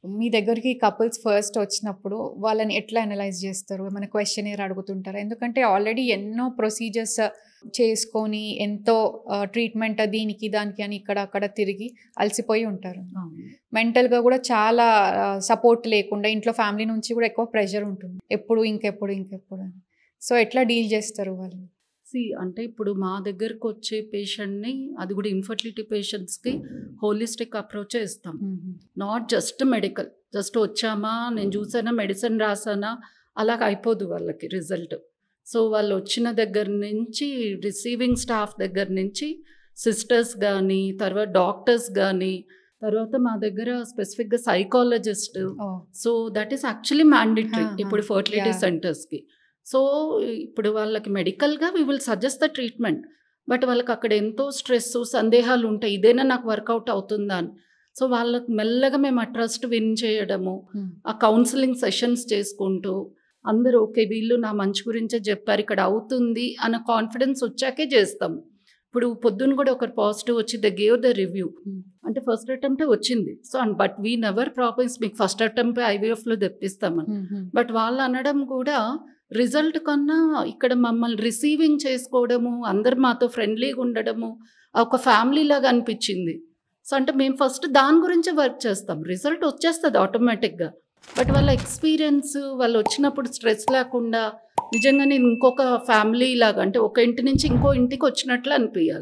మీ దగ్గరికి couples first వచ్చినప్పుడు వాళ్ళని ఎట్లా అనలైజ్ చేస్తారు? ఏమైనా క్వెషనియర్ అడుగుతుంటారా? ఎందుకంటే ఆల్రెడీ ఎన్నో ప్రొసీజర్స్ చేసుకొని ఎంతో ట్రీట్మెంట్ దీనికి దానికి అని ఇక్కడ అక్కడ తిరిగి అలసిపోయి ఉంటారు. మెంటల్‌గా కూడా చాలా సపోర్ట్ లేకుండా ఇంట్లో ఫ్యామిలీ నుంచి కూడా ఎక్కువ ప్రెషర్ ఉంటుంది. ఎప్పుడు ఇంకెప్పుడు అని. సో ఎట్లా డీల్ చేస్తారు వాళ్ళని? అంటే ఇప్పుడు మా దగ్గరకు వచ్చే పేషెంట్ని, అది కూడా ఇన్ఫర్టిలిటీ పేషెంట్స్కి హోలిస్టిక్ అప్రోచే ఇస్తాం. Not just medical. జస్ట్ వచ్చామా, నేను చూసానా, మెడిసిన్ రాసానా, అలాగ అయిపోదు వాళ్ళకి రిజల్ట్. సో వాళ్ళు వచ్చిన దగ్గర నుంచి, రిసీవింగ్ స్టాఫ్ దగ్గర నుంచి, సిస్టర్స్ కానీ, తర్వాత డాక్టర్స్ కానీ, తర్వాత మా దగ్గర స్పెసిఫిక్గా psychologist. So that is actually mandatory ఇప్పుడు ఫర్టిలిటీ సెంటర్స్కి. సో ఇప్పుడు వాళ్ళకి మెడికల్గా we will suggest the treatment. But వాళ్ళకి అక్కడ ఎంతో స్ట్రెస్, సందేహాలు ఉంటాయి, ఇదేనా నాకు వర్కౌట్ అవుతుందా అని. సో వాళ్ళకి మెల్లగా మేము ఆ ట్రస్ట్ విన్ చేయడము, ఆ కౌన్సిలింగ్ సెషన్స్ చేసుకుంటూ, అందరూ ఓకే వీళ్ళు నా మంచి గురించే చెప్పారు, ఇక్కడ అవుతుంది అన్న కాన్ఫిడెన్స్ వచ్చాకే చేస్తాము. ఇప్పుడు పొద్దున్న కూడా ఒకరు పాజిటివ్ వచ్చి దే గేవ్ ద రివ్యూ. అంటే ఫస్ట్ అటెంప్టే వచ్చింది. So but we never promise మీకు ఫస్ట్ అటెంప్ట్ IVFలో తెప్పిస్తామని. బట్ వాళ్ళు అనడం కూడా రిజల్ట్ కన్నా ఇక్కడ మమ్మల్ని రిసీవింగ్ చేసుకోవడము, అందరు మాతో ఫ్రెండ్లీగా ఉండడము, ఒక ఫ్యామిలీ లాగా అనిపించింది. సో అంటే మేము ఫస్ట్ దాని గురించే వర్క్ చేస్తాం. రిజల్ట్ వచ్చేస్తుంది ఆటోమేటిక్గా. బట్ వాళ్ళ ఎక్స్పీరియన్స్, వాళ్ళు వచ్చినప్పుడు స్ట్రెస్ లేకుండా నిజంగా నేను ఇంకొక ఫ్యామిలీ లాగా, అంటే ఒక ఇంటి నుంచి ఇంకో ఇంటికి వచ్చినట్లు అనిపించాలి.